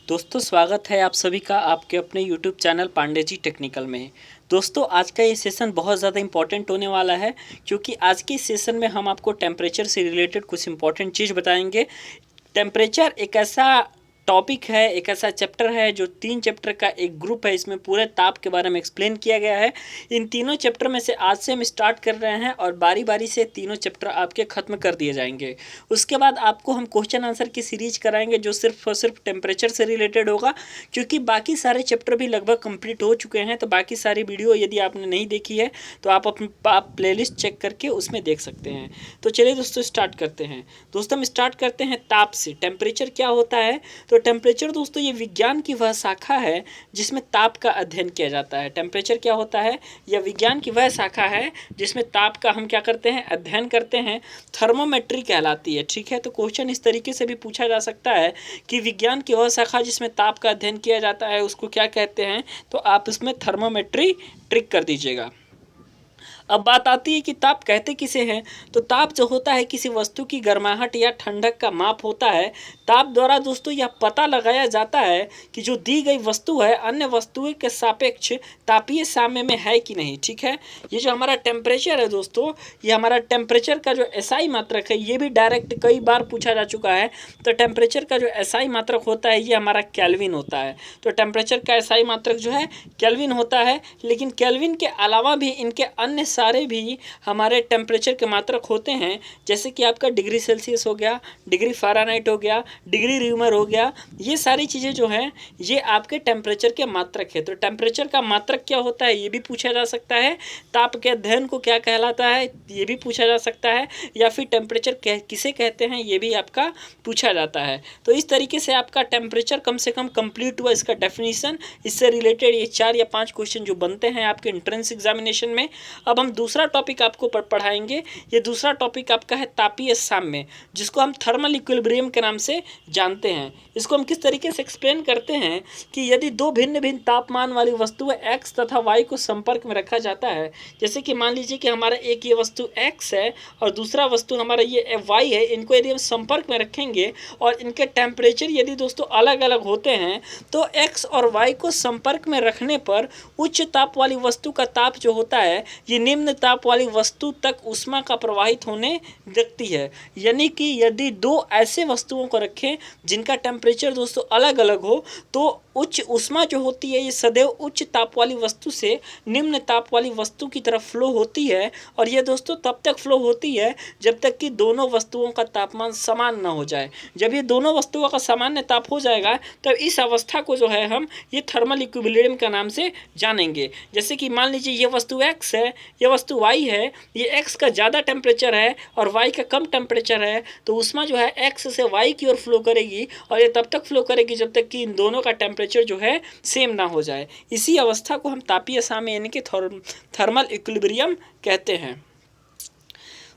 दोस्तों स्वागत है आप सभी का आपके अपने YouTube channel Pandey ji technical में। दोस्तों आज का ये सेशन बहुत ज़्यादा इंपॉर्टेंट होने वाला है क्योंकि आज के इस सेशन में हम आपको टेम्परेचर से रिलेटेड कुछ इंपॉर्टेंट चीज़ बताएंगे। टेम्परेचर एक ऐसा टॉपिक है, एक ऐसा चैप्टर है जो 3 चैप्टर का एक ग्रुप है। इसमें पूरे ताप के बारे में एक्सप्लेन किया गया है। इन तीनों चैप्टर में से आज से हम स्टार्ट कर रहे हैं और बारी बारी से तीनों चैप्टर आपके ख़त्म कर दिए जाएंगे। उसके बाद आपको हम क्वेश्चन आंसर की सीरीज कराएंगे जो सिर्फ और सिर्फ टेम्परेचर से रिलेटेड होगा, क्योंकि बाकी सारे चैप्टर भी लगभग कंप्लीट हो चुके हैं। तो बाकी सारी वीडियो यदि आपने नहीं देखी है तो आप प्लेलिस्ट चेक करके उसमें देख सकते हैं। तो चलिए दोस्तों स्टार्ट करते हैं। दोस्तों हम स्टार्ट करते हैं ताप से। टेम्परेचर क्या होता है? तो टेम्परेचर दोस्तों ये विज्ञान की वह शाखा है जिसमें ताप का अध्ययन किया जाता है। टेम्परेचर क्या होता है? यह विज्ञान की वह शाखा है जिसमें ताप का हम क्या करते हैं? अध्ययन करते हैं। थर्मोमेट्री कहलाती है। ठीक है, तो क्वेश्चन इस तरीके से भी पूछा जा सकता है कि विज्ञान की वह शाखा जिसमें ताप का अध्ययन किया जाता है उसको क्या कहते हैं? तो आप इसमें थर्मोमेट्री ट्रिक कर दीजिएगा। अब बात आती है कि ताप कहते किसे हैं? तो ताप जो होता है किसी वस्तु की गर्माहट या ठंडक का माप होता है। ताप द्वारा दोस्तों यह पता लगाया जाता है कि जो दी गई वस्तु है अन्य वस्तुओं के सापेक्ष तापीय साम्य में है कि नहीं। ठीक है, ये जो हमारा टेम्परेचर है दोस्तों, ये हमारा टेम्परेचर का जो एसआई मात्रक है ये भी डायरेक्ट कई बार पूछा जा चुका है। तो टेम्परेचर का जो एसआई मात्रक होता है ये हमारा केल्विन होता है। तो टेम्परेचर का एसआई मात्रक जो है केल्विन होता है, लेकिन केल्विन के अलावा भी इनके अन्य सारे भी हमारे टेम्परेचर के मात्रक होते हैं, जैसे कि आपका डिग्री सेल्सियस हो गया, डिग्री फ़ारेनहाइट हो गया, डिग्री र्यूमर हो गया। ये सारी चीज़ें जो हैं ये आपके टेम्परेचर के मात्रक है। तो टेम्परेचर का मात्रक क्या होता है ये भी पूछा जा सकता है। ताप के अध्ययन को क्या कहलाता है ये भी पूछा जा सकता है, या फिर टेम्परेचर किसे कहते हैं ये भी आपका पूछा जाता है। तो इस तरीके से आपका टेम्परेचर कम से कम कंप्लीट हुआ, इसका डेफिनेशन, इससे रिलेटेड ये 4 या 5 क्वेश्चन जो बनते हैं आपके एंट्रेंस एग्जामिनेशन में। अब हम दूसरा टॉपिक आपको पढ़ाएंगे। ये दूसरा टॉपिक आपका है तापीय साम्य, जिसको हम थर्मल इक्विलिब्रियम के नाम से जानते हैं। इसको हम किस तरीके से एक्सप्लेन करते हैं कि यदि दो भिन्न भिन्न तापमान वाली वस्तुएं x तथा y को संपर्क में रखा जाता है, जैसे कि मान लीजिए कि हमारा एक ये वस्तु x है और दूसरा वस्तु हमारा ये y है, इनको यदि हम संपर्क में रखेंगे और इनके टेम्परेचर यदि दोस्तों अलग अलग होते हैं तो x और y को संपर्क में रखने पर उच्च ताप वाली वस्तु का ताप जो होता है ये निम्न ताप वाली वस्तु तक ऊष्मा का प्रवाहित होने लगती है। यानी कि यदि दो ऐसे वस्तुओं को रखें जिनका टेम्परेचर दोस्तों अलग अलग हो तो उच्च ऊष्मा जो होती है ये सदैव उच्च ताप वाली वस्तु से निम्न ताप वाली वस्तु की तरफ फ्लो होती है, और ये दोस्तों तब तक फ्लो होती है जब तक कि दोनों वस्तुओं का तापमान समान ना हो जाए। जब ये दोनों वस्तुओं का सामान्य ताप हो जाएगा तब इस अवस्था को जो है हम ये थर्मल इक्विलिब्रियम का नाम से जानेंगे। जैसे कि मान लीजिए ये वस्तु x है, ये वस्तु y है, ये x का ज़्यादा टेम्परेचर है और y का कम टेम्परेचर है, तो ऊष्मा जो है x से y की ओर फ्लो करेगी और ये तब तक फ्लो करेगी जब तक कि इन दोनों का टेम्परेचर जो है सेम ना हो जाए। इसी अवस्था को हम तापीय साम्य यानी कि थर्मल इक्विलिब्रियम कहते हैं।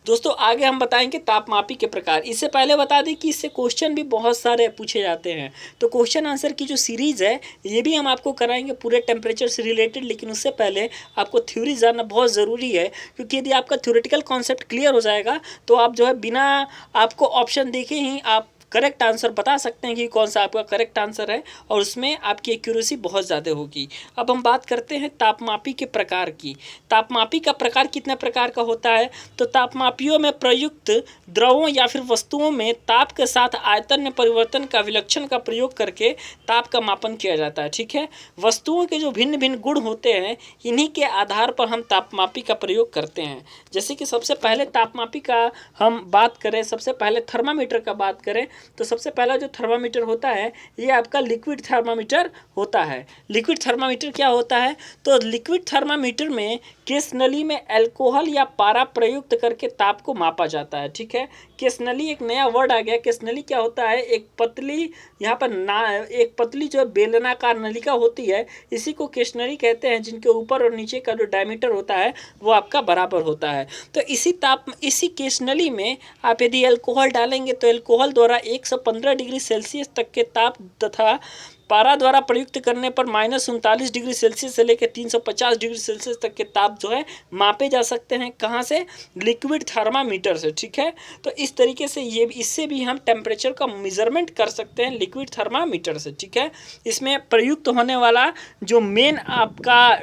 दोस्तों आगे हम बताएंगे तापमापी के प्रकार। इससे पहले बता दें कि इससे क्वेश्चन भी बहुत सारे पूछे जाते हैं। तो क्वेश्चन आंसर की जो सीरीज़ है ये भी हम आपको कराएंगे पूरे टेम्परेचर से रिलेटेड, लेकिन उससे पहले आपको थ्योरी जानना बहुत ज़रूरी है, क्योंकि यदि आपका थ्योरेटिकल कॉन्सेप्ट क्लियर हो जाएगा तो आप जो है बिना आपको ऑप्शन देखे ही आप करेक्ट आंसर बता सकते हैं कि कौन सा आपका करेक्ट आंसर है, और उसमें आपकी एक्यूरेसी बहुत ज़्यादा होगी। अब हम बात करते हैं तापमापी के प्रकार की। तापमापी का प्रकार कितने प्रकार का होता है? तो तापमापियों में प्रयुक्त द्रवों या फिर वस्तुओं में ताप के साथ आयतन में परिवर्तन का विलक्षण का प्रयोग करके ताप का मापन किया जाता है। ठीक है, वस्तुओं के जो भिन्न भिन्न गुण होते हैं इन्हीं के आधार पर हम तापमापी का प्रयोग करते हैं। जैसे कि सबसे पहले तापमापी का हम बात करें, सबसे पहले थर्मामीटर का बात करें तो सबसे पहला जो थर्मामीटर होता है ये आपका लिक्विड थर्मामीटर होता है। लिक्विड थर्मामीटर क्या होता है? तो लिक्विड थर्मामीटर में केस नली में अल्कोहल या पारा प्रयुक्त करके ताप को मापा जाता है। ठीक है, केस नली एक नया वर्ड आ गया। केस नली क्या होता है? एक पतली यहाँ पर एक पतली जो बेलनाकार नलिका होती है इसी को केस नली कहते हैं, जिनके ऊपर और नीचे का जो डायमीटर होता है वो आपका बराबर होता है। तो इसी केस नली में आप यदि अल्कोहल डालेंगे तो अल्कोहल द्वारा 115 डिग्री सेल्सियस तक के ताप तथा पारा द्वारा प्रयुक्त करने पर -39 डिग्री सेल्सियस से लेकर 350 डिग्री सेल्सियस तक के ताप जो है मापे जा सकते हैं। कहाँ से? लिक्विड थर्मामीटर से। ठीक है, तो इस तरीके से इससे भी हम टेम्परेचर का मेजरमेंट कर सकते हैं लिक्विड थर्मामीटर से। ठीक है, इसमें प्रयुक्त होने वाला जो मेन आपका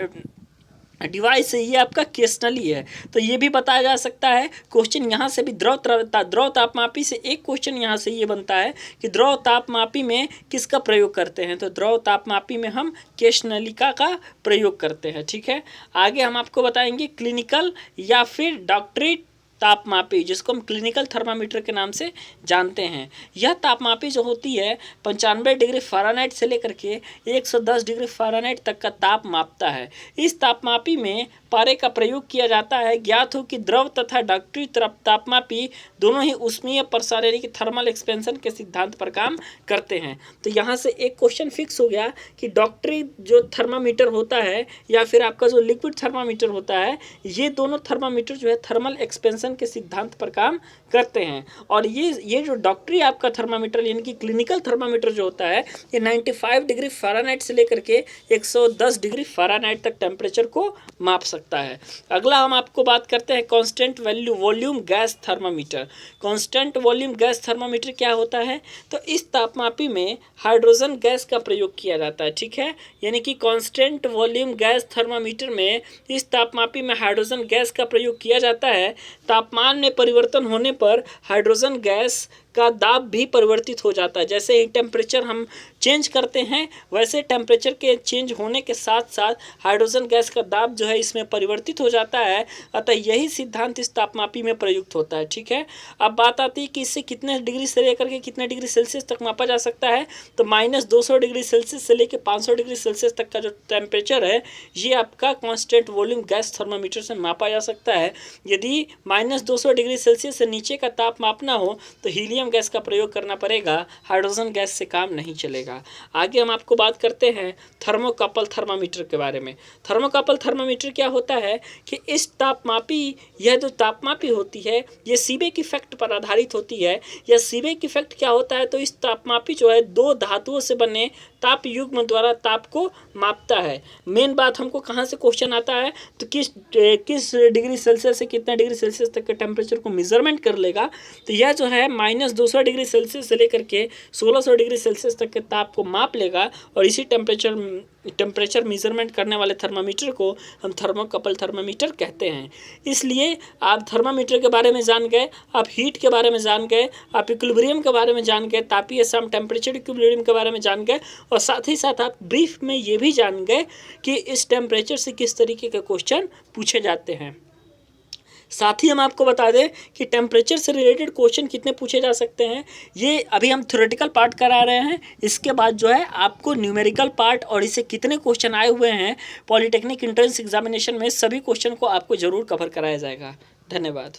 डिवाइस है ये आपका केसनली है। तो ये भी बताया जा सकता है क्वेश्चन यहाँ से भी द्रव तापमापी से एक क्वेश्चन यहाँ से ये बनता है कि द्रव तापमापी में किसका प्रयोग करते हैं? तो द्रव तापमापी में हम केसनलिका का प्रयोग करते हैं। ठीक है, आगे हम आपको बताएंगे क्लिनिकल या फिर डॉक्टरी तापमापी, जिसको हम क्लिनिकल थर्मामीटर के नाम से जानते हैं। यह तापमापी जो होती है 95 डिग्री फ़ारेनहाइट से लेकर के 110 डिग्री फ़ारेनहाइट तक का ताप मापता है। इस तापमापी में पारे का प्रयोग किया जाता है। ज्ञात हो कि द्रव तथा डॉक्टरी तापमापी दोनों ही ऊष्मीय प्रसार यानी कि थर्मल एक्सपेंशन के सिद्धांत पर काम करते हैं। तो यहाँ से एक क्वेश्चन फिक्स हो गया कि डॉक्टरी जो थर्मामीटर होता है या फिर आपका जो लिक्विड थर्मामीटर होता है, ये दोनों थर्मामीटर जो है थर्मल एक्सपेंशन के सिद्धांत पर काम करते हैं। और ये जो डॉक्टरी आपका थर्मामीटर यानी कि क्लिनिकल थर्मामीटर जो होता है ये 95 डिग्री फ़ारेनहाइट से लेकर के 110 डिग्री फ़ारेनहाइट तक टेम्परेचर को माप सकता है। अगला हम आपको बात करते हैं constant volume gas thermometer. Constant volume gas thermometer क्या होता है? तो इस तापमापी में हाइड्रोजन गैस का प्रयोग किया जाता है। ठीक है, यानी कि कांस्टेंट वॉल्यूम गैस थर्मामीटर में इस तापमापी में हाइड्रोजन गैस का प्रयोग किया जाता है। तापमान में परिवर्तन होने पर हाइड्रोजन गैस का दाब भी परिवर्तित हो जाता है। जैसे ही टेम्परेचर हम चेंज करते हैं वैसे टेम्परेचर के चेंज होने के साथ साथ हाइड्रोजन गैस का दाब जो है इसमें परिवर्तित हो जाता है। अतः यही सिद्धांत इस तापमापी में प्रयुक्त होता है। ठीक है, अब बात आती है कि इससे कितने डिग्री से लेकर के कितने डिग्री सेल्सियस तक मापा जा सकता है। तो -200 डिग्री सेल्सियस से लेकर 500 डिग्री सेल्सियस तक का जो टेम्परेचर है ये आपका कांस्टेंट वॉल्यूम गैस थर्मामीटर से मापा जा सकता है। यदि -200 डिग्री सेल्सियस से नीचे का ताप मापना हो तो हीलियम गैस का प्रयोग करना पड़ेगा, हाइड्रोजन गैस से काम नहीं चलेगा। आगे हम आपको बात करते हैं थर्मोकपल थर्मामीटर के बारे में। थर्मोकपल थर्मामीटर क्या होता है कि इस तापमापी, यह जो तापमापी होती है ये सीबेक इफेक्ट पर आधारित होती है। यह सीबेक इफेक्ट क्या होता है? तो इस तापमापी जो है दो धातुओं से बने ताप युग्म द्वारा ताप को मापता है। मेन बात हमको कहाँ से क्वेश्चन आता है तो किस डिग्री सेल्सियस से कितना डिग्री सेल्सियस तक के टेम्परेचर को मेजरमेंट कर लेगा। तो यह जो है -200 डिग्री सेल्सियस से लेकर के 1600 डिग्री सेल्सियस तक के ताप को माप लेगा और इसी टेम्परेचर मेजरमेंट करने वाले थर्मामीटर को हम थर्मोकपल थर्मामीटर कहते हैं। इसलिए आप थर्मामीटर के बारे में जान गए, आप हीट के बारे में जान गए, आप इक्विलिब्रियम के बारे में जान गए, तापीय सम टेम्परेचर इक्विलिब्रियम के बारे में जान गए और साथ ही साथ आप ब्रीफ में ये भी जान गए कि इस टेम्परेचर से किस तरीके के क्वेश्चन पूछे जाते हैं। साथ ही हम आपको बता दें कि टेम्परेचर से रिलेटेड क्वेश्चन कितने पूछे जा सकते हैं। ये अभी हम थ्योरेटिकल पार्ट करा रहे हैं, इसके बाद जो है आपको न्यूमेरिकल पार्ट और इससे कितने क्वेश्चन आए हुए हैं पॉलिटेक्निक एंट्रेंस एग्जामिनेशन में, सभी क्वेश्चन को आपको जरूर कवर कराया जाएगा। धन्यवाद।